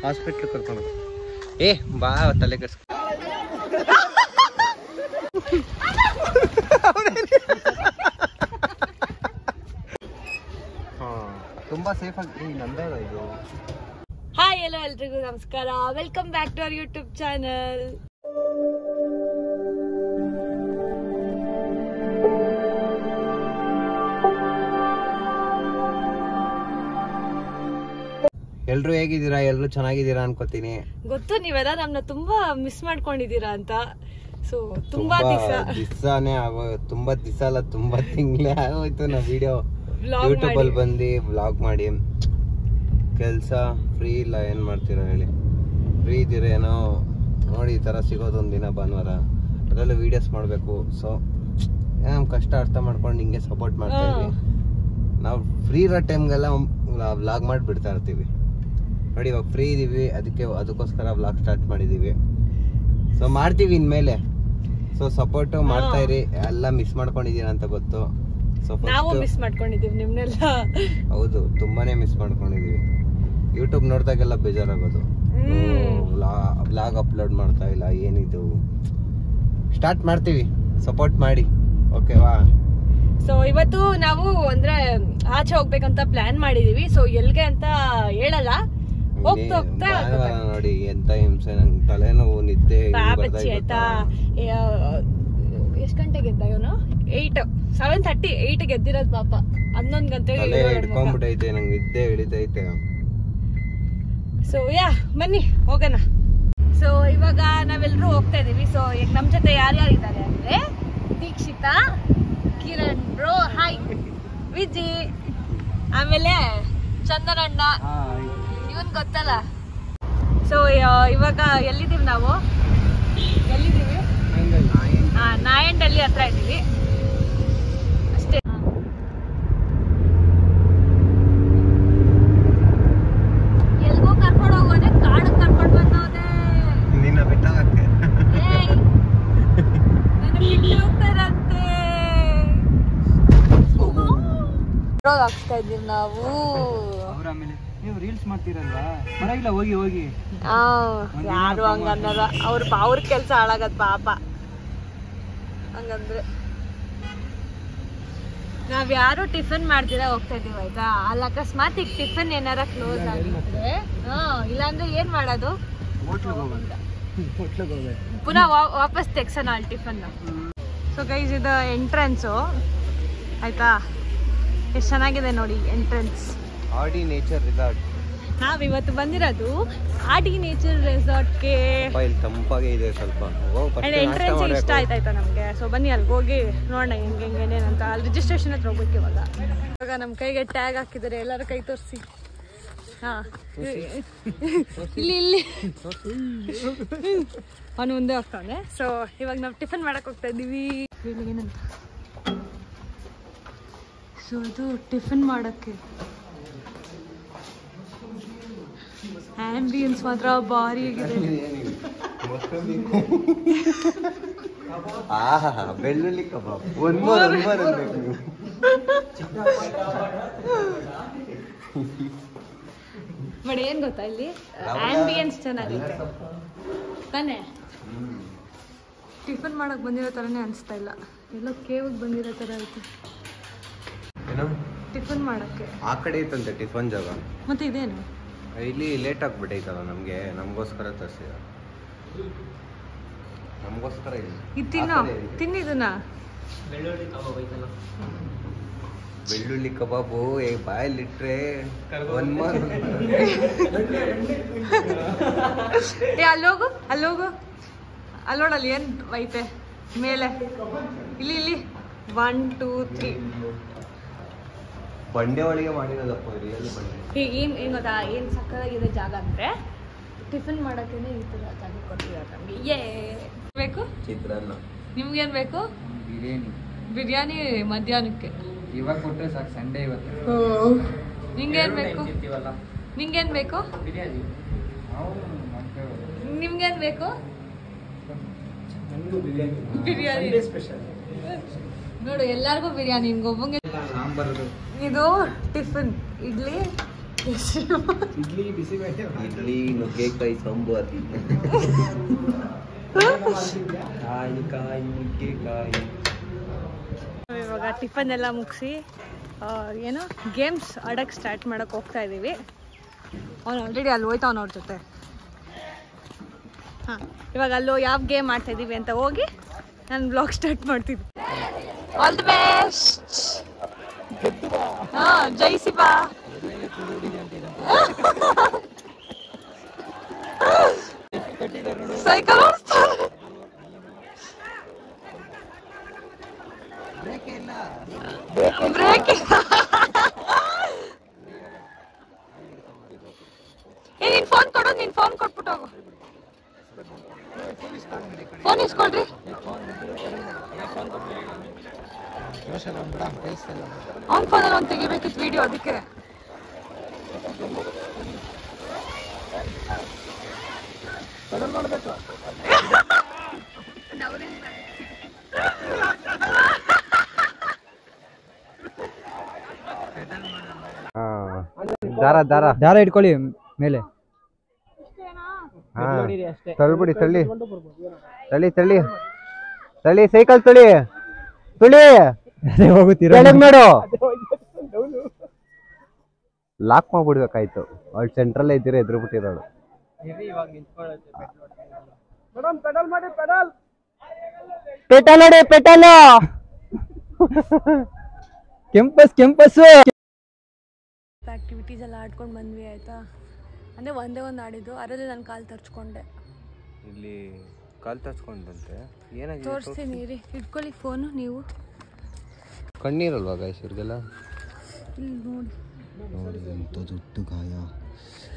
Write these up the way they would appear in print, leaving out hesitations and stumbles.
Hospital ಕರ್ಕೊಂಡು ಏ ಬಾ ತಲೆ ಕೆಡ್ಸ್ಕೊ. ತುಂಬಾ ಸೇಫ್ ಆಗಿ ನಂದೇ ಇದು. ಹಾಯ್ ಎಲ್ಲೋ ಎಲ್ರಿಗೂ ನಮಸ್ಕಾರ, welcome back to our YouTube channel. ಎಲ್ರು ಹೇಗಿದ್ದೀರಾ? ಎಲ್ರು ಚೆನ್ನಾಗಿದ್ದೀರಾ ಅನ್ಕೋತೀನಿ. ಗೊತ್ತು ನೀವೆಲ್ಲ ನಮ್ನ ತುಂಬಾ ಮಿಸ್ ಮಾಡ್ಕೊಂಡಿದ್ದೀರಾ ಅಂತ. ಸೊ ತುಂಬಾ ದಿವಸನೇ ತುಂಬಾ ದಿವಸ ಅಲ್ಲ, ತುಂಬಾ ತಿಂಗಳೇ ಆಗೋಯ್ತು ನಾವು ವಿಡಿಯೋ ಯೂಟ್ಯೂಬ್ ಅಲ್ಲಿ ಬಂದು ವ್ಲಾಗ್ ಮಾಡಿ. ಕೆಲ್ಸ ಫ್ರೀ ಇಲ್ಲ, ಏನ್ ಮಾಡ್ತೀರಾ ಹೇಳಿ? ಫ್ರೀ ಇದ್ದೀರೇನೋ ನೋಡಿ, ಈ ತರ ಸಿಗೋದೊಂದ್ ದಿನ ಭಾನುವಾರ, ಅದರಲ್ಲೂ ವಿಡಿಯೋಸ್ ಮಾಡ್ಬೇಕು. ಸೊ ನಮ್ ಕಷ್ಟ ಅರ್ಥ ಮಾಡ್ಕೊಂಡು ಹಿಂಗೆ ಸಪೋರ್ಟ್ ಮಾಡ್ತಾ ಇದ್ವಿ. ನಾವು ಫ್ರೀ ಇರೋ ಟೈಮ್ಗೆಲ್ಲ ವ್ಲಾಗ್ ಮಾಡಿ ಬಿಡ್ತಾ ಇರ್ತೀವಿ ನೋಡಿ. ಇವಾಗ ಫ್ರೀ ಇದೀವಿ, ಅದಕ್ಕೋಸ್ಕರ ವ್ಲಾಗ್ ಸ್ಟಾರ್ಟ್ ಮಾಡಿದೀವಿ. ಸೊ ಮಾಡ್ತೀವಿ ಇನ್ಮೇಲೆ. ಸೊ ಸಪೋರ್ಟ್ ಮಾಡ್ತಾ ಇರಿ. ಎಲ್ಲ ಮಿಸ್ ಮಾಡ್ಕೊಂಡಿದೀರ ಅಂತ ಗೊತ್ತು. ಸೊ ನಾವು ಮಿಸ್ ಮಾಡ್ಕೊಂಡಿದೀವಿ ನಿಮ್ನೆಲ್ಲ. ಹೌದು, ತುಂಬಾನೇ ಮಿಸ್ ಮಾಡ್ಕೊಂಡಿದೀವಿ. ಯೂಟ್ಯೂಬ್ ನೋಡ್ದಾಗೆಲ್ಲ ಬೇಜಾರಾಗೋದು, ವ್ಲಾಗ್ ಅಪ್ಲೋಡ್ ಮಾಡ್ತಾ ಇಲ್ಲ, ಏನಿದು. ಸ್ಟಾರ್ಟ್ ಮಾಡ್ತೀವಿ, ಸಪೋರ್ಟ್ ಮಾಡಿ, ಓಕೆವಾ? ಸೊ ಇವತ್ತು ನಾವು ಅಂದ್ರೆ ಆಚೆ ಹೋಗ್ಬೇಕಂತ ಪ್ಲಾನ್ ಮಾಡಿದೀವಿ. ಸೊ ಎಲ್ಗೆ ಅಂತ ಹೇಳಲ್ಲ, ಹೋಗ್ತಾ ಹೋಗ್ತಾ ನೋಡಿ ಎಂತ ಹಿಂಸೆ. ನಂಗೆ ತಲೆನೋವು, ನಿದ್ದೆ ಆಯ್ತಾ. ಎಷ್ಟ್ ಗಂಟೆಗೆ ಎದ್ದ ಇವನು? 7:30 8ಗೆ ಎದ್ದಿರೋದು ಪಾಪ. 11 ಗಂಟೆಗೆ ಹಿಡ್ಕೊಂಡ್ಬಿಟ್ಟೈತೆ, ನಂಗೆ ನಿದ್ದೆ ಹಿಡಿತೈತೆ. ಸೊ ಬನ್ನಿ ಹೋಗೋಣ. ಸೊ ಇವಾಗ ನಾವೆಲ್ಲರೂ ಹೋಗ್ತಾ ಇದೀವಿ. ಸೊ ಈಗ ನಮ್ ಜೊತೆ ಯಾರ್ಯಾರು ಇದ್ದಾರೆ ಅಂದ್ರೆ ದೀಕ್ಷಿತಾ, ಕಿರಣ್ ಬ್ರೋ, ಹಾಯ್, ವಿಜಿ, ಆಮೇಲೆ ಚಂದನಣ್ಣ, ಇವನ್ ಗೊತ್ತಲ್ಲ. ಸೊ ಇವಾಗ ಎಲ್ಲಿದ್ದೀವಿ ನಾವು? ಎಲ್ಲಿದ್ದೀವಿ? ನಾಯಂಡಲ್ಲಿ ಹತ್ರ ಇದ್ದೀವಿ ಅಷ್ಟೇ. ಎಲ್ಗೋ ಕರ್ಕೊಂಡು ಹೋಗೋದೆ, ಕಾಡು ಕರ್ಕೊಂಡು ಬಂದೋದೆ. ನಿನ್ನ ಬಿಟ್ಟಾಗಕ್ಕೆ ಹೋಗ್ತಾರಂತೆ. ಆಗ್ತಾ ಇದೀವಿ ನಾವು. ನೀವು ರೀಲ್ಸ್ ಮಾಡ್ತೀರಲ್ವಾ, ಪರವಾಗಿಲ್ಲ, ಹೋಗಿ ಹೋಗಿ. ಯಾರು ಹಂಗನ್ನದ, ಅವ್ರ ಕೆಲ್ಸ ಹಾಳಾಗದ್ ಪಾಪ. ಹಂಗಂದ್ರೆ ನಾವ್ ಯಾರು ಟಿಫನ್ ಮಾಡ್ತೀರಾ ಹೋಗ್ತಾ ಇದೀವಿ ಆಯ್ತಾ. ಅಲ್ಲಿ ಅಕಸ್ಮಾತ್ ಈಗ ಟಿಫನ್ ಏನಾರ ಕ್ಲೋಸ್ ಆಗಿದ್ರೆ ಇಲ್ಲಾಂದ್ರೆ ಏನ್ ಮಾಡೋದು? ಪುನಃ ವಾಪಸ್ ತೆಗ್ಸೋಣ ಅಲ್ಲಿ ಟಿಫನ್. ಸೊ ಗೈಸ್, ಇದು ಎಂಟ್ರೆನ್ಸು ಆಯ್ತಾ. ಎಷ್ಟು ಚೆನ್ನಾಗಿದೆ ನೋಡಿ ಎಂಟ್ರೆನ್ಸ್. ಆಡಿ ನೇಚರ್ ರಿಸಾರ್ಟ್. ನಾವಿವತ್ತು ಬಂದಿರೋದು ಆಡಿ ನೇಚರ್ ರೆಸಾರ್ಟ್ಗೆ. ತಂಪಾಗೆ ಇದೆ ಸ್ವಲ್ಪ. ಎಂಟ್ರೆನ್ಸ್ ಇಷ್ಟ ಆಯ್ತಾಯ್ತಾ ನಮ್ಗೆ. ಸೊ ಬನ್ನಿ ಅಲ್ಲಿಗೆ ಹೋಗಿ ನೋಡೋಣ ಹೆಂಗೆ ಏನೇನಂತ. ಅಲ್ಲಿ ರಿಜಿಸ್ಟ್ರೇಷನ್ ಹತ್ರ ಹೋಗ್ಬೇಕು ಇವಾಗ ನಮ್ ಕೈಗೆ ಟ್ಯಾಗ್ ಹಾಕಿದ್ದಾರೆ, ಎಲ್ಲರ ಕೈ ತೋರಿಸಿ. ಹಾ, ಇಲ್ಲಿ ಅವನು ಮುಂದೆ ಹೋಗ್ತಾನೆ. ಸೊ ಇವಾಗ ನಾವು ಟಿಫನ್ ಮಾಡಕ್ ಹೋಗ್ತಾ ಇದೀವಿ. ಏನಂತ? ಸೊ ಇದು ಟಿಫನ್ ಮಾಡಕ್ಕೆ ಆಂಬಿಯನ್ಸ್ ಮಾತ್ರ ಭಾರಿ ಆಗಿದೆ. ಬೆಳ್ಳುಳ್ಳಿ ಕಬಾಬ್ ಬಟ್ ಏನ್ ಗೊತ್ತಾ, ಇಲ್ಲಿ ಆಂಬಿಯನ್ಸ್ ಚೆನ್ನಾಗಿದೆ ತಾನೇ. ಟಿಫನ್ ಮಾಡಕ್ ಬಂದಿರೋ ತರನೇ ಅನ್ಸ್ತಾ ಇಲ್ಲ, ಎಲ್ಲೋ ಕೇವ್ ಬಂದಿರೋ ತರ ಐತೆ ಟಿಫನ್ ಮಾಡಕ್ಕೆ. ಆ ಕಡೆ ಐತಂತೆ ಟಿಫನ್ ಜಾಗ. ಮತ್ತೆ ಇದೇನು ಇಲ್ಲಿ ಲೇಟ್ ಆಗ್ಬಿಟ್ಟೈತಲ್ಲ ನಮಗೋಸ್ಕರ ತರಿಸಿದ. ನಮಗೋಸ್ಕರ ತಿನ್ನಿದನ್ನ ಬೆಳ್ಳುಳ್ಳಿ ಕಬಾಬು ಬಾಯಲ್ಲಿಟ್ರೆ ಅಲ್ಲೋಗು ಅಲ್ಲೋಡಲ್ಲಿ ಏನ್ ಐತೆ ಮೇಲೆ. ಇಲ್ಲಿ 1 2 3 ಬಂಡೆ ಒಳಗೆ ಮಾಡಿರೋದಪ್ಪ. ಏನ್ ಗೊತ್ತಾ, ಏನ್ ಸಕ್ಕತ್ತಾಗಿದೆ ಜಾಗ ಅಂದ್ರೆ ಟಿಫನ್ ಮಾಡಕ್ಕೇನೆ ಈ ತರ ಜಾಗ ಕೊಟ್ಟಿದ್ದಾರೆ ನಮ್ಗೆ. ಬೇಕು ಚಿತ್ರಾನ್ನ. ನಿಮ್ಗೇನ್ ಬೇಕು? ಬಿರಿಯಾನಿ ಮಧ್ಯಾಹ್ನಕ್ಕೆ. ಇವಾಗ ಕೊಟ್ಟರೆ ಸಾಕು, ಸಂಡೇ ಇವತ್ತು. ನಿಂಗೇನ್ ಬೇಕು? ಬಿರಿಯಾನಿ. ನಿಮ್ಗೇನ್ ಬೇಕು? ಬಿರಿಯಾನಿ ಸ್ಪೆಷಲ್ ನೋಡು, ಎಲ್ಲಾರ್ಗು ಬಿರಿಯಾನಿ. ನಿನ್ಗೊಬ್ಬಂಗೆ ಸಾಂಬಾರು. ಇದು ಟಿಫನ್, ಇಡ್ಲಿ, ಇಡ್ಲಿ ನುಗ್ಗೆಕಾಯಿ ಸಾಂಬಾರ್ ನುಗ್ಗೆಕಾಯಿ. ಇವಾಗ ಟಿಫನ್ ಎಲ್ಲ ಮುಗಿಸಿ ಏನು ಗೇಮ್ಸ್ ಆಡಕ್ಕೆ ಸ್ಟಾರ್ಟ್ ಮಾಡಕ್ಕೆ ಹೋಗ್ತಾ ಇದ್ದೀವಿ. ಅವ್ನು ಆಲ್ರೆಡಿ ಅಲ್ಲಿ ಹೋಯ್ತಾವ್ ಅವ್ರ ಜೊತೆ. ಹಾಂ, ಇವಾಗ ಅಲ್ಲೋ ಯಾವ ಗೇಮ್ ಆಡ್ತಾ ಇದ್ದೀವಿ ಅಂತ ಹೋಗಿ ನಾನು ಬ್ಲಾಗ್ ಸ್ಟಾರ್ಟ್ ಮಾಡ್ತೀನಿ. All the best. ಹಾಂ, ಜೈಸಿ ಬಾ. ಸೈಕಲ್ ಬ್ರೇಕ್ ನೀನ್ ಫೋನ್ ಕೊಡು, ನೀನ್ ಫೋನ್ ಕೊಟ್ಬಿಟ್ಟು ಹೋಗು. ಫೋನ್ ಇಸ್ಕೊಳ್ರಿ. ಅವ್ನ ಫೋನಲ್ಲಿ ಅವ್ನು ತೆಗಿಬೇಕಿತ್ತು ವಿಡಿಯೋ, ಅದಕ್ಕೆ. ದಾರ ಇಟ್ಕೊಳ್ಳಿ ಮೇಲೆ. ತಳ್ಬಿಡಿ, ತಳ್ಳಿ ತಳ್ಳಿ ತಳ್ಳಿ ತಳ್ಳಿ, ಸೈಕಲ್ ತಳ್ಳಿ ತುಳಿ ಹೋಗುತ್ತೀರ ನೋಡು. ಲಾಕ್ ಮಾಡ್ಬಿಡ್ಬೇಕಾಯ್ತು. ಅವಳು ಸೆಂಟ್ರಲ್ ಇದ್ದೀರ ಎದುರು ಬಿಟ್ಟಿರೋಳು. ಪೆಟಲ್ ನೋಡಿ, ಪೆಟಲ್. ಕೆಂಪಸ್ ಆಕ್ಟಿವಿಟೀಸ್ ಎಲ್ಲ ಆಡ್ಕೊಂಡು ಬಂದ್ವಿ ಆಯ್ತಾ. ಅಂದರೆ ಒಂದೇ ಒಂದು ಆಡಿದ್ದು, ಅದರಲ್ಲಿ ನಾನು ಕಾಲು ತರ್ಚ್ಕೊಂಡೆ. ಇಲ್ಲಿ ಕಾಲು ತರ್ಚ್ಕೊಂಡಂತೆ ಏನಾಗಿದೆ ತೋರಿಸ್ತೀನಿ ರೀ, ಇಟ್ಕೊಳ್ಳಿ ಫೋನು ನೀವು. ಕಣ್ಣೀರಲ್ವಾ ಗಾಯ್ಸ್ ಇವ್ರಿಗೆಲ್ಲ? ಇಲ್ಲಿ ನೋಡಿ ನೋಡಿ ಎಂಥ ದೊಡ್ಡ ಗಾಯ.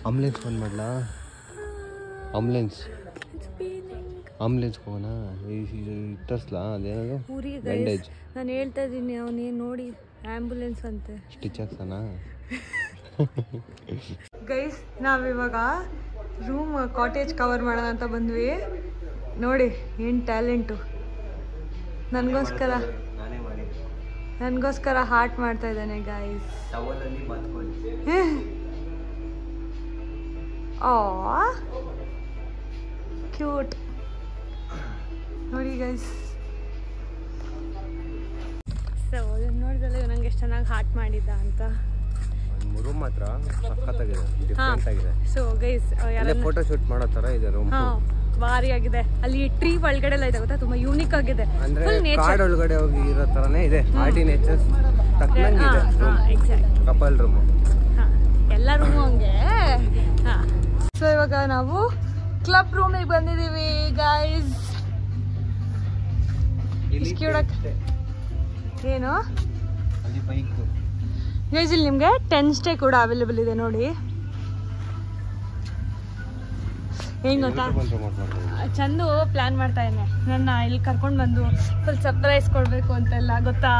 ಆಂಬುಲೆನ್ಸ್ ಫೋನ್ ಮಾಡಲಾ? ಆಂಬುಲೆನ್ಸ್ ಹೋಗೋಣ? ತರ್ಸ್ಲಾ? ಅದೇನದು ಊರಿಗೆ ಬ್ಯಾಂಡೇಜ್? ನಾನು ಹೇಳ್ತಾ ಇದ್ದೀನಿ, ಅವನೇನು ನೋಡಿ ಆ್ಯಂಬುಲೆನ್ಸ್ ಅಂತೆ. ಸ್ಟಿಚ್ ಹಾಕ್ಸೋಣ? ಗೈಸ್, ನಾವಿವಾಗ ರೂಮ್ ಕಾಟೇಜ್ ಕವರ್ ಮಾಡೋಣ ಅಂತ ಬಂದ್ವಿ. ನೋಡಿ ಏನು ಟ್ಯಾಲೆಂಟು. ನನಗೋಸ್ಕರ ಹಾರ್ಟ್ ಮಾಡ್ತಾ ಇದ್ದಾನೆ ಗೈಸ್. ಓ ಕ್ಯೂಟ್ ನೋಡಿ ಗೈಸ್. ಸೊ ನೋಡಿದ್ರಲ್ಲ ಇವ್ ನಂಗೆ ಎಷ್ಟು ಚೆನ್ನಾಗಿ ಹಾರ್ಟ್ ಮಾಡಿದ್ದ ಅಂತ. ರೂಮ್ ಮಾತ್ರ ಸಖತ್ತಾಗಿದೆ, ಡಿಫರೆಂಟ್ ಆಗಿದೆ. ಸೊ ಗೈಸ್, ಫೋಟೋ ಶೂಟ್ ಮಾಡೋ ತರ ಇದೆ ರೂಮ್. ಭಾರಿ ಆಗಿದೆ. ಅಲ್ಲಿ ಟ್ರೀ ಒಳಗಡೆ ಎಲ್ಲ ಇದೆ ಗೊತ್ತಾ, ತುಂಬಾ ಯೂನಿಕ್ ಆಗಿದೆ. ಅಂದ್ರೆ ಕಾಡ್ ಒಳಗಡೆ ಹೋಗಿ ಇರೋ ತರನೇ ಇದೆ. ಆರ್ಟಿ ನೇಚರ್ ತಕ್ಕಂಗೆ ಇದೆ. Exact couple room. ಎಲ್ಲ ರೂಮು ಹಂಗೆ. ಸೊ ಇವಾಗ ನಾವು ಕ್ಲಬ್ ರೂಮಿಗೆ ಬಂದಿದ್ದೀವಿ ಗೈಸ್. ಏನು ಗೈಸ್, ಇಲ್ಲಿ ನಿಮಗೆ 10 ಸ್ಟೇ ಕೂಡ ಅವೈಲೇಬಲ್ ಇದೆ ನೋಡಿ. ಹೆಂಗ್ ಗೊತ್ತಾ, ಚಂದು ಪ್ಲಾನ್ ಮಾಡ್ತಾ ಇದ್ದಾನೆ ನನ್ನ ಇಲ್ಲಿ ಕರ್ಕೊಂಡು ಬಂದು ಫುಲ್ ಸರ್ಪ್ರೈಸ್ ಕೊಡಬೇಕು ಅಂತೆಲ್ಲ ಗೊತ್ತಾ.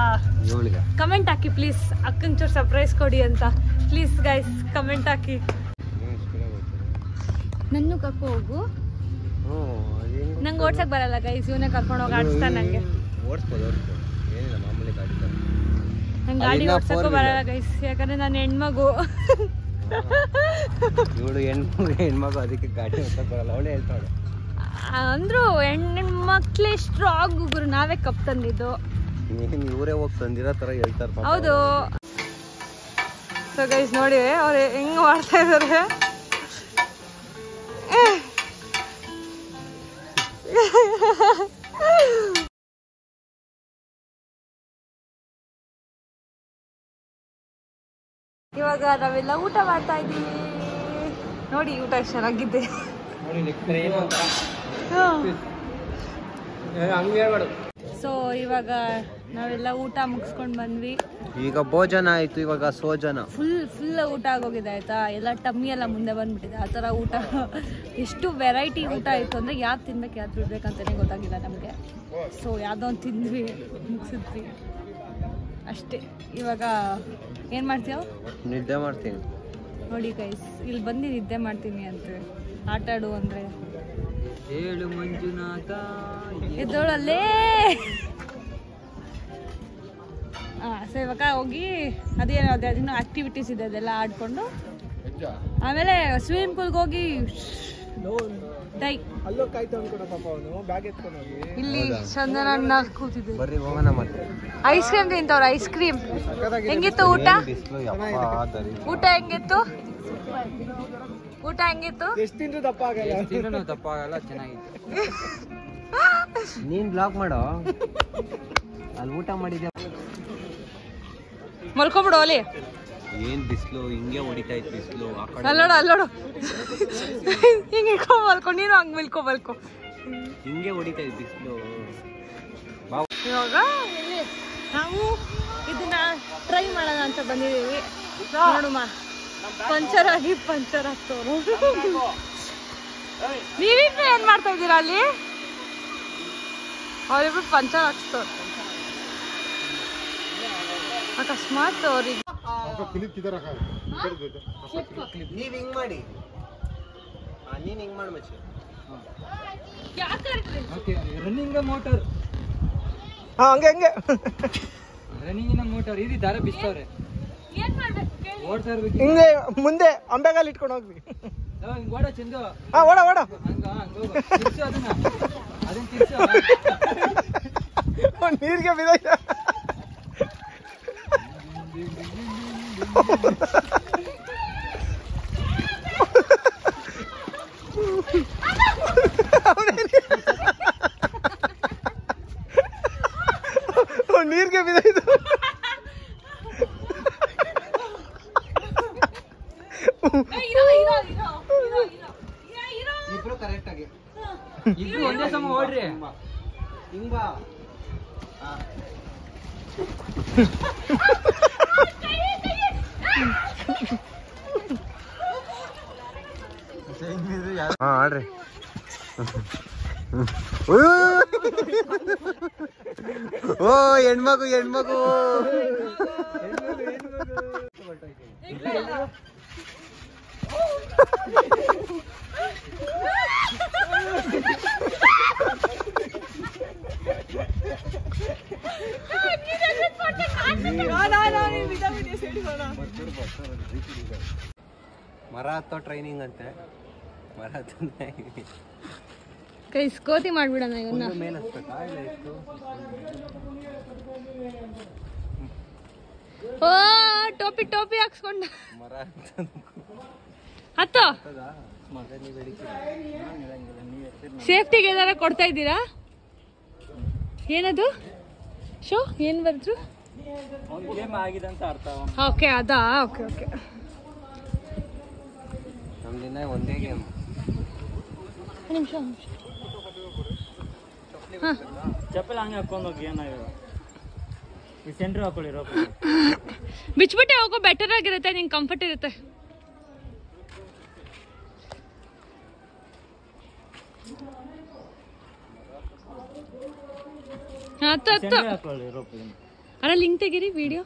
ಕಮೆಂಟ್ ಹಾಕಿ ಪ್ಲೀಸ್, ಅಕ್ಕಂಗೆ ಚೂರು ಸರ್ಪ್ರೈಸ್ ಕೊಡಿ ಅಂತ ಪ್ಲೀಸ್ ಗೈಸ್, ಕಮೆಂಟ್ ಹಾಕಿ. ನನ್ನ ಕರ್ಕೊ ಹೋಗು. ನಂಗೆ ಓಡ್ಸಕ್ ಬರಲ್ಲ ಗೈಸ್, ಇವನೇ ಕರ್ಕೊಂಡು ಹೋಗಿ ಆಡಿಸ್ತಾನೆ ನಂಗೆ. ನಂಗೆ ಗಾಡಿ ಓಡ್ಸಕ್ಕೂ ಬರಲ್ಲ ಗೈಸ್, ಯಾಕಂದ್ರೆ ನಾನು ಹೆಣ್ಮಗು. ಇವಳು ಹೆಣ್ಮಗು, ಅದಕ್ಕೆ ಗಾಡಿ ಓಡ್ಸಕ್ ಬರಲ್ಲ. ಅವಳೇ ಹೇಳ್ತಾಳೆ ಅಂದ್ರು ಹೆಣ್ಮಕ್ಳೇ ಸ್ಟ್ರಾಂಗ್ ಗುರು, ನಾವೇ ಕಪ್ ತಂದಿದ್ದು. ಇವರೇ ಹೋಗಿ ತಂದಿರೋ ತರ ಹೇಳ್ತಾರೆ. ಹೌದು. ಸೊ ಗೈಸ್ ನೋಡಿ ಅವ್ರು ಹೆಂಗ್ ಮಾಡ್ತಾ ಇದಾರೆ. ಇವಾಗ ನಾವೆಲ್ಲ ಊಟ ಮಾಡ್ತಾ ಇದ್ದೀವಿ ನೋಡಿ. ಊಟ ಎಷ್ಟು ಚೆನ್ನಾಗಿದೆ. ಸೊ ಇವಾಗ ನಾವೆಲ್ಲ ಊಟ ಮುಗಿಸ್ಕೊಂಡು ಬಂದ್ವಿ. ಈಗ ಭೋಜನ ಆಯ್ತು, ಇವಾಗ ಸೋಜನ. ಫುಲ್ ಊಟ ಆಗೋಗಿದೆ ಆಯ್ತಾ. ಎಲ್ಲ ಟಮ್ಮಿ ಎಲ್ಲ ಮುಂದೆ ಬಂದ್ಬಿಟ್ಟಿದೆ. ಆ ಥರ ಊಟ, ಎಷ್ಟು ವೆರೈಟಿ ಊಟ ಇತ್ತು ಅಂದರೆ ಯಾವ್ದು ತಿನ್ಬೇಕು ಯಾವ್ದು ಬಿಡ್ಬೇಕಂತಲೇ ಗೊತ್ತಾಗಿಲ್ಲ ನಮಗೆ. ಸೊ ಯಾವುದೋ ಒಂದು ತಿಂದ್ವಿ, ಮುಗಿಸಿದ್ವಿ ಅಷ್ಟೇ. ಇವಾಗ ಏನು ಮಾಡ್ತೀವ? ನಿದ್ದೆ ಮಾಡ್ತೀನಿ ನೋಡಿ ಗೈಸ್, ಇಲ್ಲಿ ಬಂದು ನಿದ್ದೆ ಮಾಡ್ತೀನಿ ಅಂತ ಆಟ ಆಡು ಅಂದರೆ ಹೇಳು ಮಂಜುನಾಥ ಎದ್ದೋಳಲ್ಲೇ. ಹಾಂ, ಸೊ ಇವಾಗ ಹೋಗಿ ಅದೇನೋ ಆಕ್ಟಿವಿಟೀಸ್ ಇದೆ ಅದೆಲ್ಲ ಆಡ್ಕೊಂಡು ಆಮೇಲೆ ಸ್ವಿಮ್ಮಿಂಗ್ ಪೂಲ್ಗೆ ಹೋಗಿ ಡೈ ಅಲ್ಲೋ ಕಾಯ್ತು ಅನ್ಕೊಡ ಪಾಪ ಅವನು ಬ್ಯಾಗ್ ಎತ್ಕೊಂಡು ಹೋಗಿ ಇಲ್ಲಿ ಚಂದನ ಕೂತಿದ್ದೆ. ಬರ್ರಿ ಹೋಗೋಣ ಮತ್ತೆ. ಐಸ್ ಕ್ರೀಮ್ ತಿಂತವ್ರ ಐಸ್ ಕ್ರೀಮ್. ಹೆಂಗಿತ್ತು ಊಟ? ಊಟ ಹೆಂಗಿತ್ತು? ಊಟ ಹೆಂಗಿತ್ತು? ಎಷ್ಟು ತಿಂದ್ರು ದಪ್ಪ ಆಗಲ್ಲ. ತಿನ್ನೋನು ದಪ್ಪ ಆಗಲ್ಲ, ಚೆನ್ನಾಗಿತ್ತು. ನೀನ್ ಬ್ಲಾಕ್ ಮಾಡೋ. ಅಲ್ಲಿ ಊಟ ಮಾಡಿದ್ಯಾ? ಮಲ್ಕೊಬಿಡು ಅಲ್ಲಿ. ಏನ್ ಬಿಸ್ಲು ಹಿಂಗೆ ಹೊಡಿತಾ ಇತ್ತು ಬಿಸ್ಲು. ಅಲ್ಲೋಡು ಅಲ್ಲೋಡು ಹಿಂಗೆ ಮಲ್ಕೊ, ನೀನು ಹಂಗ್ ಮಲ್ಕೊ. ಹಿಂಗೆ ಹೊಡಿತಾ ಇತ್ತು ಬಿಸ್ಲು. ಇವಾಗ ನಾವು ಇದನ್ನ ಟ್ರೈ ಮಾಡೋಣ ಅಂತ ಬಂದಿದ್ದೀವಿ. ನೋಡುಮ ಪಂಚರ್ ಆಗ್ತವ್ರು. ನೀವಿಬ್ರು ಏನ್ ಮಾಡ್ತಾ ಇದ್ದೀರಾ ಅಲ್ಲಿ? ಅವರಿಬ್ರು ಪಂಚರ್ ಹಾಕ್ಸ್ತವ್ರು. ಅಕಸ್ಮಾತ್ ಅವ್ರಿಗೆ ನೀವ್ ಹಿಂಗ್ ಮಾಡಿ, ನೀನ್ ಹಿಂಗ್ ಮಾಡಿ ಮಚ್ಚಿ. ರನ್ನಿಂಗ್ ಮೋಟರ್, ಹಂಗೆ ರನ್ನಿಂಗಿನ ಮೋಟರ್ ಇದು ದಾರ ಬಿಸ್ತವ್ರೆ. ಓಡ್ತಾ ಇರ್ಬೇಕು ಹಿಂಗೆ ಮುಂದೆ ಅಂಬೆಗಾಲ್ ಇಟ್ಕೊಂಡು ಹೋಗ್ವಿ. ಹಿಂಗ್ ಓಡ ಚಂದು. ಓಡ ಹಂಗ ಹೋಗು, ತಿರ್ಸು ಅದನ್ನ ತಿರ್ಸು. ನೀರ್ಗೆ ಬಿದ್ದೋಯ್ತ. ನೀರ್ಗೆ ಬಿದ್ದೋಯ್ತು. ಇಬ್ರು ಕರೆಕ್ಟ್ ಆಗಿ ಇಬ್ರು ಒಂದೇ ಸಮ ಓಡ್ರಿ. ಹಿಂಗ್ ಬಾ. ಆಡ್ರಿ. ಓ ಹೆಣ್ಮಗು ಮರ ಹತ್ತೋ ಟ್ರೈನಿಂಗ್ ಅಂತೆ. ಮರ ಕೈ ಸ್ಕೋತಿ ಮಾಡ್ಬಿಡೋಣ ಇವನ್ನ. ಮೇಲೆ ಹತ್ಬೇಕಾ ಇಲ್ಲ ಎಷ್ಟು? ಓ ಟೋಪಿ ಹಾಕ್ಸ್ಕೊಂಡ ಮರ ಹತ್ತೋ. ಮಗ ನೀವ್ ಸೇಫ್ಟಿಗೆ ಏನಾರ ಕೊಡ್ತಾ ಇದ್ದೀರಾ? ಏನದು ಶೋ ಏನ್ ಬರ್ದ್ರು? ಆಗಿದೆ ಅಂತ ಅರ್ಥ. ಓಕೆ ಅದಾ, ಓಕೆ. ನಮ್ದಿನ ಒಂದೇ ಗೇಮ್. ನಿಮಿಷ ಚಪ್ಪಲ್ ಹಂಗೆ ಹಾಕೊಂಡು ಹೋಗಿ. ಏನಾಗಿಲ್ಲ, ಈ ಸೆಂಟ್ರ್ ಹಾಕೊಳ್ಳಿ. ರೋಪ್ ಬಿಚ್ಬಿಟ್ಟೆ ಹೋಗೋ, ಬೆಟರ್ ಆಗಿರುತ್ತೆ, ನಿಂಗೆ ಕಂಫರ್ಟ್ ಇರುತ್ತೆ. ಹಾಕೊಳ್ಳಿ ರೋಪ್. ಅಲ್ಲ ಲಿಂಕ್ ತೆಗೀರಿ ವಿಡಿಯೋ.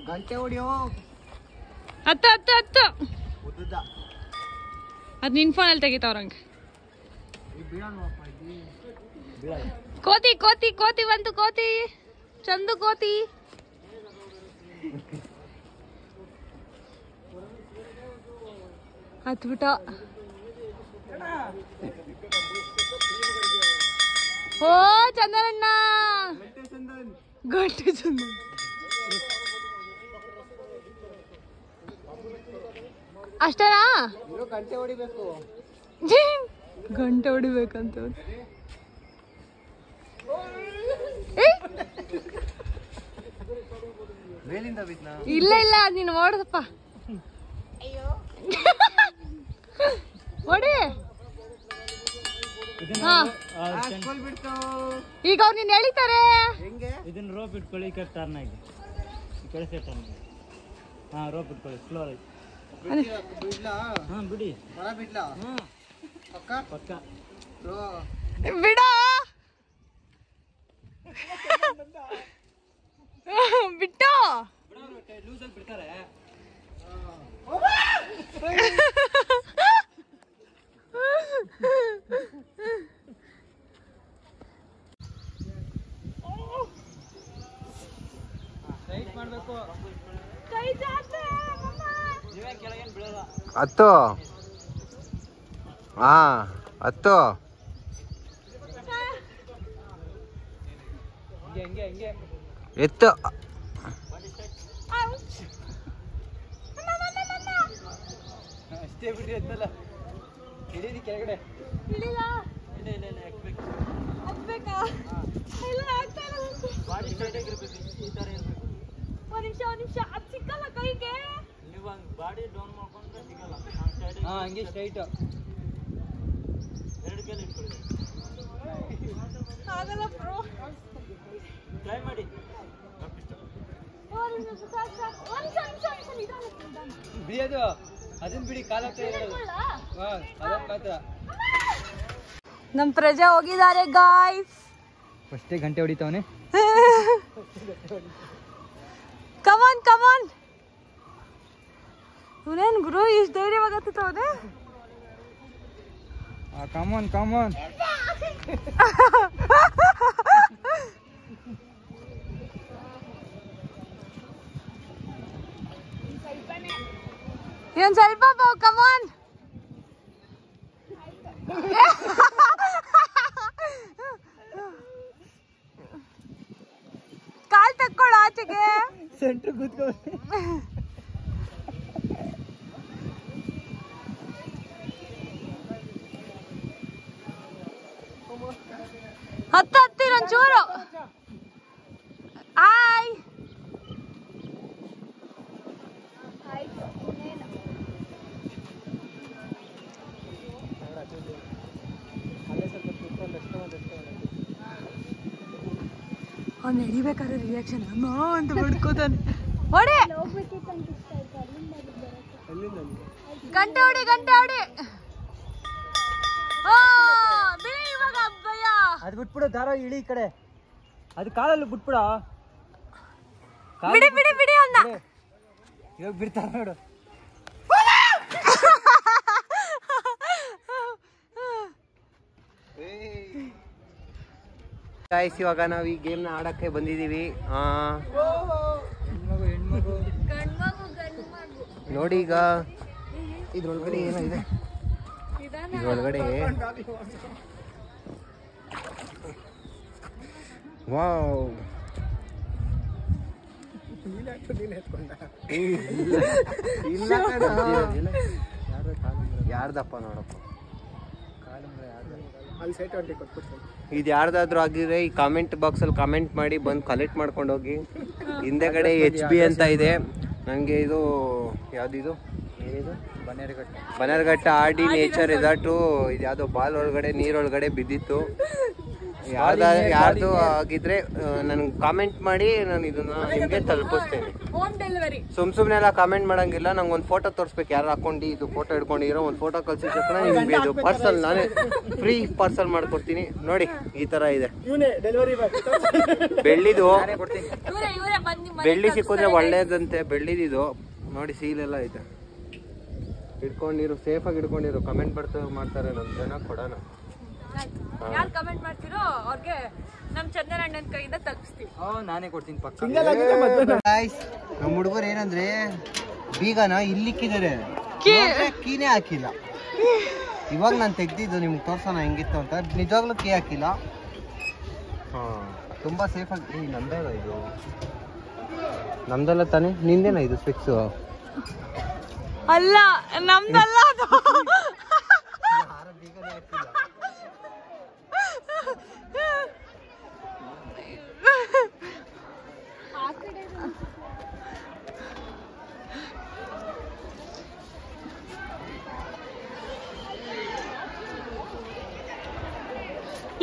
ಗಂಟೆ ಹೊಡಿಯೋ. ಹತ್ತು ಅದು ನಿನ್ ಫೋನಲ್ಲಿ ತೆಗಿತಾವ್ರಂಗೆ. ಕೋತಿ ಬಂತು. ಕೋತಿ ಚಂದು ಕೋತಿ. ಹತ್ಬಿಟ್ಟ. ಓ ಚಂದನಣ್ಣ, ಗಂಟೆ ಚಂದನ್. ಅಷ್ಟೇನಾ? ಗಂಟೆ ಹೊಡಿಬೇಕು. ಗಂಟೆ ಹೊಡಿಬೇಕಂತ. ಮೇಲಿಂದ ಬಿದ್ನಾ? ಇಲ್ಲ ನೀನು ಓಡದಪ್ಪ. ಓಡಿ. ಈಗ ಅವ್ರು ನೀನ್ ಎಳಿತಾರೆ. ಇದನ್ನ ರೋಪ್ ಇಟ್ಕೊಳ್ಳಿ. ಟರ್ನ್ ಆಗಿ ಕಳಿಸಿ ಟರ್ನ್. ಹಾ ರೋಪ್ ಇಟ್ಕೊಳ್ಳಿ ಸ್ಲೋ ಆಗಿ. ಬಿಡಿ. ಬಿಡ್ಲಾ? ಪಕ್ಕ ಬಿಡ. ಬಿಟ್ಟು ಲೂಸಲ್ಲಿ ಬಿಡ್ತಾರೆ. ಹತ್ತು ಹಾ ಹತ್ತು ಎತ್ತು ಅಷ್ಟೇ ಬಿಡಿ ಅಂತಲ್ಲ ಹಿಡೀರಿ ಕೆಳಗಡೆ ಬಾಡಿ ಸ್ಟ್ರೈಟ್ ಆಗಿರ್ಬೇಕು ಈ ಥರ ಇರಬೇಕು ಒಂದು ನಿಮಿಷ ಅದು ಸಿಕ್ಕಲ್ಲ ಕೈಗೆ ನೀವು ಹಂಗೆ ಬಾಡಿ ಡೌನ್ ಮಾಡ್ಕೊಂಡ್ರೆ ಸಿಗಲ್ಲ ಹಂಗೆ ಸ್ಟ್ರೈಟ್ ಎರಡು ಕೈಲಿ ಇಟ್ಕೊಳ್ಳಿ ಆಗಲ್ಲ ಬ್ರೋ ಟ್ರೈ ಮಾಡಿ ಬಿಡಿಯೋದು ಅದನ್ನ ಬಿಡಿ ಕಾಲ ಅದನ್ನ ಮಾತ್ರ ನಮ್ ಪ್ರಜಾ ಹೋಗಿದ್ದಾರೆ ಗಾಯ್ಸ್ ಫಸ್ಟೇ ಗಂಟೆ ಹೊಡಿತಾವನೆ ಕಮಾನ್ ಕಮಾನ್ ಇವನೇನ್ ಗುರು ಇಷ್ಟು ಧೈರ್ಯವಾಗತ್ತವನೆ ಕಮಾನ್ ಕಮಾನ್ ಇವನ್ ಸ್ವಲ್ಪ ಕಮಾನ್ ಕಾಲ್ ತಕ್ಕೊಳ್ಳ ಆಚೆಗೆ ಸೆಂಟ್ರ್ ಕೂತ್ಕೊ ಹತ್ತಿರ ಒಂಚೂರು ಹಾಯ್ ಅವ್ನು ನಡಿಬೇಕಾದ್ರೆ ರಿಯಾಕ್ಷನ್ ಅಮ್ಮ ಅಂತ ಹೊಡ್ಕೋತಾನೆ ಹೊಡಿ ಗಂಟೆ ಹೊಡಿ ಗಂಟೆ ಹೊಡಿ ಬಿಡಿ ಇವಾಗ ಭಯ ಅದು ಬಿಟ್ಬಿಡು ದಾರ ಇಳಿ ಈ ಕಡೆ ಅದು ಕಾಲಲ್ಲಿ ಬಿಟ್ಬಿಡ ಬಿಡಿ ಬಿಡಿ ಬಿಡಿ ಅವನ್ನ ಇವಾಗ ಬಿಡ್ತಾರ ನೋಡು ಗಾಯ್ಸ್ ಇವಾಗ ನಾವು ಈ ಗೇಮ್ನ ಆಡಕ್ಕೆ ಬಂದಿದ್ದೀವಿ ನೋಡಿ ಈಗ ಇದ್ರೊಳಗಡೆ ಏನೋ ಇದೆ ಇದ್ರೊಳಗಡೆ ವಾವ್ ಇಲ್ಲ ಯಾರ್ದಪ್ಪ ನೋಡಪ್ಪ ಇದು ಯಾರ್ದಾದ್ರೂ ಆಗಿದ್ರೆ ಈ ಕಾಮೆಂಟ್ ಬಾಕ್ಸ್ ಅಲ್ಲಿ ಕಾಮೆಂಟ್ ಮಾಡಿ ಬಂದು ಕಲೆಕ್ಟ್ ಮಾಡ್ಕೊಂಡು ಹೋಗಿ ಹಿಂದೆಗಡೆ HB ಅಂತ ಇದೆ ನನಗೆ ಇದು ಯಾವ್ದಿದು ಏನಿದು ಬನ್ನೇರಘಟ್ಟ RD ನೇಚರ್ ರೆಸಾರ್ಟು ಇದು ಯಾವುದೋ ಬಾಲ್ ಒಳಗಡೆ ನೀರೊಳಗಡೆ ಬಿದ್ದಿತ್ತು ಯಾರ್ದು ಆಗಿದ್ರೆ ನನ್ಗೆ ಕಾಮೆಂಟ್ ಮಾಡಿ ನಾನು ಇದನ್ನ ನಿಮ್ಗೆ ತಲುಪಿಸ್ತೇನೆ ಸುಮ್ನೆ ಎಲ್ಲ ಕಾಮೆಂಟ್ ಮಾಡಂಗಿಲ್ಲ ನಂಗೆ ಒಂದು ಫೋಟೋ ತೋರಿಸ್ಬೇಕು ಯಾರು ಹಾಕೊಂಡು ಇದು ಫೋಟೋ ಹಿಡ್ಕೊಂಡಿರೋ ಒಂದು ಫೋಟೋ ಕಳ್ಸಿದ ತಕ್ಷಣ ನಿಮ್ಗೆ ಇದು ಪಾರ್ಸಲ್ ನಾನೇ ಫ್ರೀ ಪಾರ್ಸಲ್ ಮಾಡ್ಕೊಡ್ತೀನಿ ನೋಡಿ ಈ ತರ ಇದೆ ಬೆಳ್ಳಿದು ಬೆಳ್ಳಿ ಸಿಕ್ಕಿದ್ರೆ ಒಳ್ಳೇದಂತೆ ಬೆಳ್ಳಿದಿದು ನೋಡಿ ಸೀಲ್ ಎಲ್ಲ ಐತೆ ಹಿಡ್ಕೊಂಡಿರು ಸೇಫಾಗಿ ಹಿಡ್ಕೊಂಡಿರು ಕಮೆಂಟ್ ಮಾಡ್ತಾರೆ ನಮ್ಮ ಜನ ಕೊಡೋಣ ಯಾರು ಕಮೆಂಟ್ ಮಾಡ್ತಿರೋ ಅವ್ರಿಗೆ ನಮ್ ಚಂದನ ಅಣ್ಣನ ಕೈಯಿಂದ ತಲುಪಿಸ್ತೀವಿ ನಾನೇ ಕೊಡ್ತೀನಿ ಪಕ್ಕ ನಮ್ಮ ಹುಡುಗರು ಏನಂದ್ರೆ ಬೀಗನ ಇಲ್ಲಿಕ್ಕಿದ್ದಾರೆ ಕೀನೇ ಹಾಕಿಲ್ಲ ಇವಾಗ ನಾನು ತೆಗ್ದಿದ್ದು ನಿಮ್ಗೆ ತೋರ್ಸೋಣ ಹೆಂಗಿತ್ತು ಅಂತ ನಿಜವಾಗ್ಲೂ ಕೀ ಹಾಕಿಲ್ಲ ತುಂಬಾ ಸೇಫ್ ಆಗಿ ನಮ್ದಲ್ಲ ಇದು ನಮ್ದಲ್ಲ ತಾನೇ ನಿಂದೇನ ಇದು ಫಿಕ್ಸ್ ಅಲ್ಲ ನಮ್ದಲ್ಲ ಅದು ಬೀಗನೇ ಹಾಕಿಲ್ಲ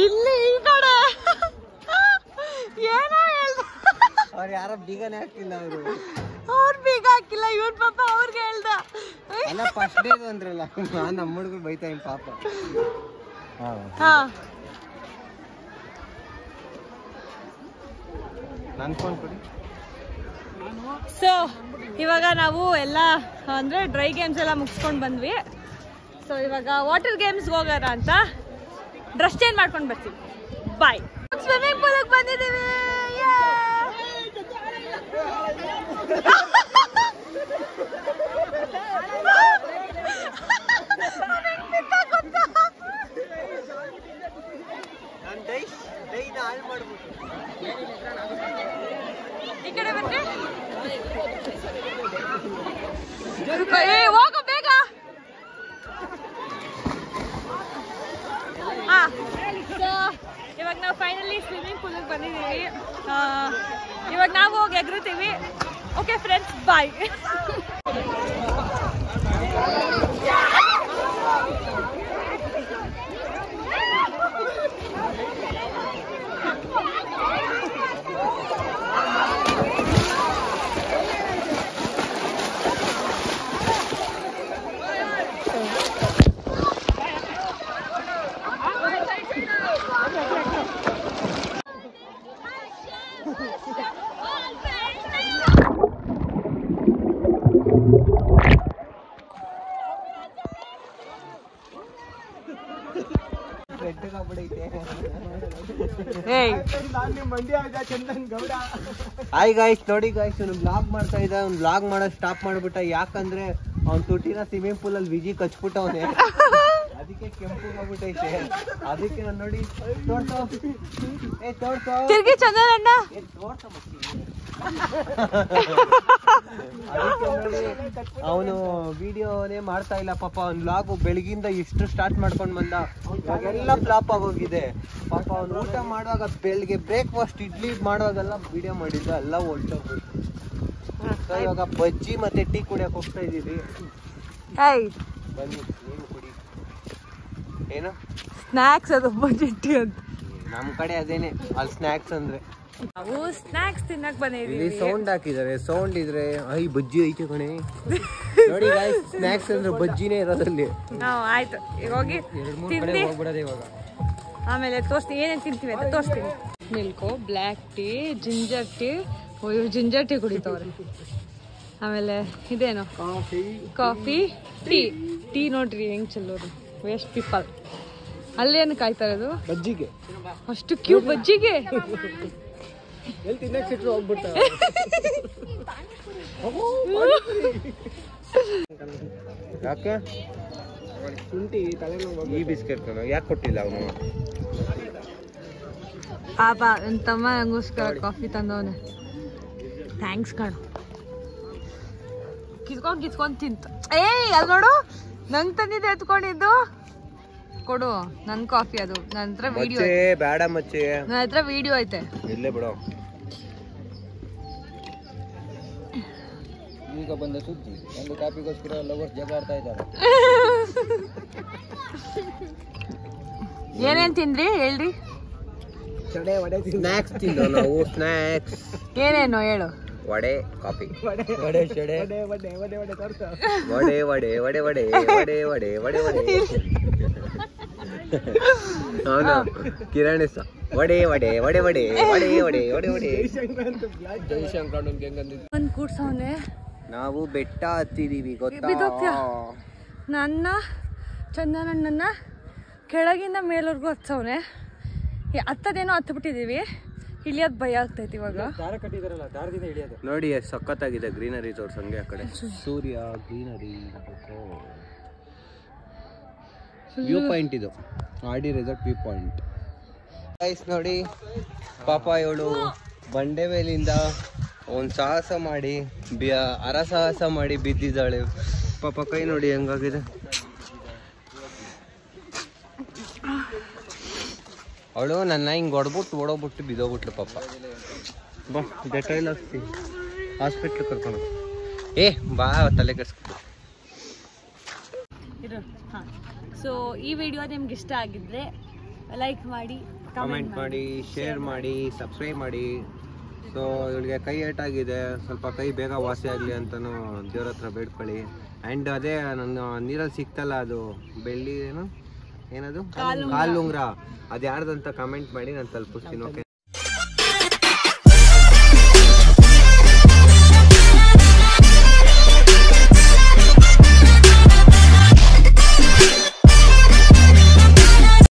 ಇಲ್ಲಿ ಈ ಕಡೆ ಏನೋ ಹೇಳ್ದ ಅವ್ರು ಯಾರ ಬೀಗನೇ ಹಾಕಿಲ್ಲ ಅವರು ಅವ್ರು ಬೀಗ ಹಾಕಿಲ್ಲ ಇವನ್ ಪಾಪ ಅವ್ರಿಗೆ ಹೇಳ್ದ ಅಲ್ಲ ಫಸ್ಟ್ ಡೇ ಅಂದ್ರಲ್ಲ ನಮ್ಮ ಹುಡುಗರು ಬೈತಾ ಇನ್ ಪಾಪ ನನ್ ಫೋನ್ ಕೊಡಿ ಸೊ ಇವಾಗ ನಾವು ಎಲ್ಲ ಅಂದ್ರೆ ಡ್ರೈ ಗೇಮ್ಸ್ ಎಲ್ಲ ಮುಗಿಸ್ಕೊಂಡು ಬಂದ್ವಿ ಸೊ ಇವಾಗ ವಾಟರ್ ಗೇಮ್ಸ್ಗೆ ಹೋಗೋಣ ಅಂತ ಡ್ರೆಸ್ ಚೇಂಜ್ ಮಾಡ್ಕೊಂಡು ಬರ್ತೀವಿ ಬಾಯ್ ಸ್ವಿಮ್ಮಿಂಗ್ ಪೂಲಿಗೆ ಬಂದಿದ್ದೀವಿ ಮಾಡಿದ್ದೀವಿ. ಇವಾಗ ನಾವು ಹೋಗಿ ಎಗರುತ್ತೀವಿ. ಓಕೆ ಫ್ರೆಂಡ್ಸ್, ಬಾಯ್. ಹಾಯ್ ಗಾಯ್ಸ್, ನೋಡಿ ಗಾಯ್ಸ್, ಅವ್ನು ಬ್ಲಾಗ್ ಮಾಡ್ತಾ ಇದ್ದ. ಅವ್ನು ಬ್ಲಾಗ್ ಮಾಡೋದು ಸ್ಟಾಪ್ ಮಾಡ್ಬಿಟ್ಟ. ಯಾಕಂದ್ರೆ ಅವ್ನ ತುಟಿನ ಸ್ವಿಮ್ಮಿಂಗ್ ಪೂಲ್ ಅಲ್ಲಿ ವಿಜಿ ಕಚ್ಬಿಟ್ಟವನೆ. ಅದಕ್ಕೆ ಕೆಂಪು ಆಗ್ಬಿಟ್ಟೈತೆ. ಅದಕ್ಕೆ ನಾನು ನೋಡಿ ತಿರ್ಗಿ ಚಂದನಣ್ಣ ಅವನು ವಿಡಿಯೋನೇ ಮಾಡ್ತಾ ಇಲ್ಲ ಪಾಪ. ಅವ್ನ ಬ್ಲಾಗ್ ಬೆಳಗಿಂದ ಇಷ್ಟು ಸ್ಟಾರ್ಟ್ ಮಾಡ್ಕೊಂಡ್ ಬಂದ, ಇವಾಗೆಲ್ಲ ಫ್ಲಾಪ್ ಆಗೋಗಿದೆ ಪಾಪ. ಅವ್ನು ಊಟ ಮಾಡುವಾಗ ಬೆಳಿಗ್ಗೆ ಬ್ರೇಕ್ಫಾಸ್ಟ್ ಇಡ್ಲಿ ಮಾಡುವಾಗೆಲ್ಲ ವಿಡಿಯೋ ಮಾಡಿದ್ದ, ಎಲ್ಲ ಹೊಲ್ಟೋಗ್ಬಿಟ್ಟು. ಇವಾಗ ಬಜ್ಜಿ ಮತ್ತೆ ಟೀ ಕುಡಿಯಕ್ ಹೋಗ್ತಾ ಇದೀವಿ. ಬನ್ನಿ ನೀವು ಕುಡಿ. ಏನು ಸ್ನಾಕ್ಸ್? ಅದು ಬಜ್ಜಿ ಟೀ ಅಂತ ನಮ್ ಕಡೆ ಅದೇನೆ, ಅಲ್ಲಿ ಸ್ನಾಕ್ಸ್ ಅಂದ್ರೆ. ನಾವು ಸ್ನಾಕ್ಸ್ ತಿನ್ನಕ್ ಬಂದಿದ್ದೀವಿ. ಇಲ್ಲಿ ಸೌಂಡ್ ಹಾಕಿದ್ದಾರೆ. ಸೌಂಡ್ ಇದ್ರೆ ಐ ಬಜ್ಜಿ ಐತೆ ಕಣೆ. ನೋಡಿ ಗಾಯ್ಸ್, ಸ್ನಾಕ್ಸ್ ಅಂದ್ರೆ ಬಜ್ಜಿನೇ ಇರೋದಲ್ಲಿ. ಆಯ್ತು, ಈಗ ಹೋಗಿ ತಿಂದು ಹೋಗ್ಬಿಡೋದು ಇವಾಗ. ಆಮೇಲೆ ತೋರಿಸ್ತೀನಿ ಏನೇನು ತಿಂತೀವಿ ಅಂತ ತೋರಿಸ್ತೀನಿ. Milk, black tea, ginger tea. Ginger tea ಕುಡಿತವ್ರೆ. ಆಮೇಲೆ ಇದೇನು ಕಾಫಿ, ಟೀ ನೋಡ್ರಿ ಹೆಂಗ್ ಚೆಲ್ಲೋದು. Waste people. ಅಲ್ಲೇನು ಕಾಯ್ತಾ ಇರೋದು? ಬಜ್ಜಿಗೆ. ಅಷ್ಟು ಕ್ಯೂ ಬಜ್ಜಿಗೆ. ಯಾಕೆ ಈ ಬಿಸ್ಕೆಟ್ ಯಾಕೆ ಕೊಟ್ಟಿಲ್ಲ ಅವನು? ಪಾಪ ನನ್ನ ತಮ್ಮ ನಂಗೋಸ್ಕರ ಕಾಫಿ ತಂದವನೆ. ಥ್ಯಾಂಕ್ಸ್ ಕಣು. ಕಿತ್ಕೊಂಡ್ ತಿಂತು. ಅಲ್ಲಿ ನೋಡು, ನಂಗೆ ತಂದಿದ್ದೆ ಎತ್ಕೊಂಡಿದ್ದು. ಕೊಡು ನನ್ ಕಾಫಿ. ಅದು ನನ್ನ ಹತ್ರ ವಿಡಿಯೋ ಬೇಡ ಮಚ್ಚೆ, ನನ್ನ ಹತ್ರ ವಿಡಿಯೋ ಐತೆ. ಇಲ್ಲೇ ಬಿಡು. ಈಗ ಬಂದ ಸುದ್ದಿ, ಒಂದು ಕಾಪಿಗೋಸ್ಕರ ಲವರ್ಸ್ ಜಗಾಡ್ತಾ ಇದ್ದಾರೆ. ಏನೇನ್ ತಿಂದ್ರಿ ಹೇಳ್ರಿ? ಸ್ನಾಕ್ಸ್ ತಿಂದು ನಾವು. ಸ್ನಾಕ್ಸ್ ಏನೇನು ಹೇಳು? ವಡೆ, ಕಾಫಿ, ವಡೆ ವಡೆ ಅವನು ಕಿರಣಿ ಸ ವಡೆ ವಡೆ ವಡೆ ವಡೆ ವಡೆ ವಡೆ ವಡೆ ವಡೆ ಜೈಶಂಕರ್ ಒಂದ್ ಕೂಡ್ಸವನೆ. ನಾವು ಬೆಟ್ಟ ಹತ್ತಿದೀವಿ ಗೊತ್ತಾ? ನನ್ನ ಚಂದನಣ್ಣನ ಕೆಳಗಿಂದ ಮೇಲವರೆಗೂ ಹತ್ಸವನೆ. ಹತ್ತದೇನೋ ಹತ್ಬಿಟ್ಟಿದೀವಿ. ಇಳಿಯೋದು ಭಯ ಆಗ್ತೈತಿ ಇವಾಗ. ನೋಡಿ ಎಷ್ಟು ಸಖತ್ತಾಗಿದೆ ಗ್ರೀನರಿ ತೋರ್ಸಂಗೆ. ಆ ಕಡೆ ಸೂರ್ಯ, ಗ್ರೀನರಿ, ವ್ಯೂ ಪಾಯಿಂಟ್. ಇದು ಆಡಿ ರೆಸಾರ್ಟ್ ವ್ಯೂ ಪಾಯಿಂಟ್. ಗೈಸ್ ನೋಡಿ, ಪಾಪ ಇವಳು ಬಂಡೆ ಮೇಲಿಂದ ಒಂದು ಸಾಹಸ ಮಾಡಿ ಅರಸಾಹಸ ಮಾಡಿ ಬಿದ್ದಿದ್ದಾಳೆ. ಪಾಪ ಕೈ ನೋಡಿ ಹೆಂಗಾಗಿದೆ. ಅವಳು ನನ್ನ ಹಿಂಗೆ ಹೊಡ್ಬಿಟ್ಟು ಓಡೋಗ್ಬಿಟ್ಟು ಬಿದ್ದೋಗ್ಬಿಟ್ಲು ಪಾಪ. ಬಾ ಡೆಟೈಲ್ ಹಾಕ್ತೀನಿ, ಹಾಸ್ಪಿಟ್ಲ್ ಕರ್ಕೊಂಡು. ಬಾ ತಲೆ ಕೆಡಿಸ್ಕೊ. ಸೊ ಈ ವಿಡಿಯೋ ನಿಮ್ಗೆ ಇಷ್ಟ ಆಗಿದ್ರೆ ಲೈಕ್ ಮಾಡಿ, ಕಮೆಂಟ್ ಮಾಡಿ, ಶೇರ್ ಮಾಡಿ, ಸಬ್ಸ್ಕ್ರೈಬ್ ಮಾಡಿ. ಸೊ ಇವಳಿಗೆ ಕೈ ಏಟಾಗಿದೆ, ಸ್ವಲ್ಪ ಕೈ ಬೇಗ ವಾಸಿ ಆಗಲಿ ಅಂತಲೂ ದೇವ್ರ ಹತ್ರ ಬೇಡ್ಕೊಳ್ಳಿ. ಆ್ಯಂಡ್ ಅದೇ ನನ್ನ ನೀರಲ್ಲಿ ಸಿಕ್ತಲ್ಲ, ಅದು ಬೆಳ್ಳಿ ಏನದು ಕಾಲುಂಗ್ರ, ಅದು ಯಾರ್ದಂತ ಕಮೆಂಟ್ ಮಾಡಿ ನಾನು ತಲುಪಿಸ್ತೀನಿ. ಓಕೆ.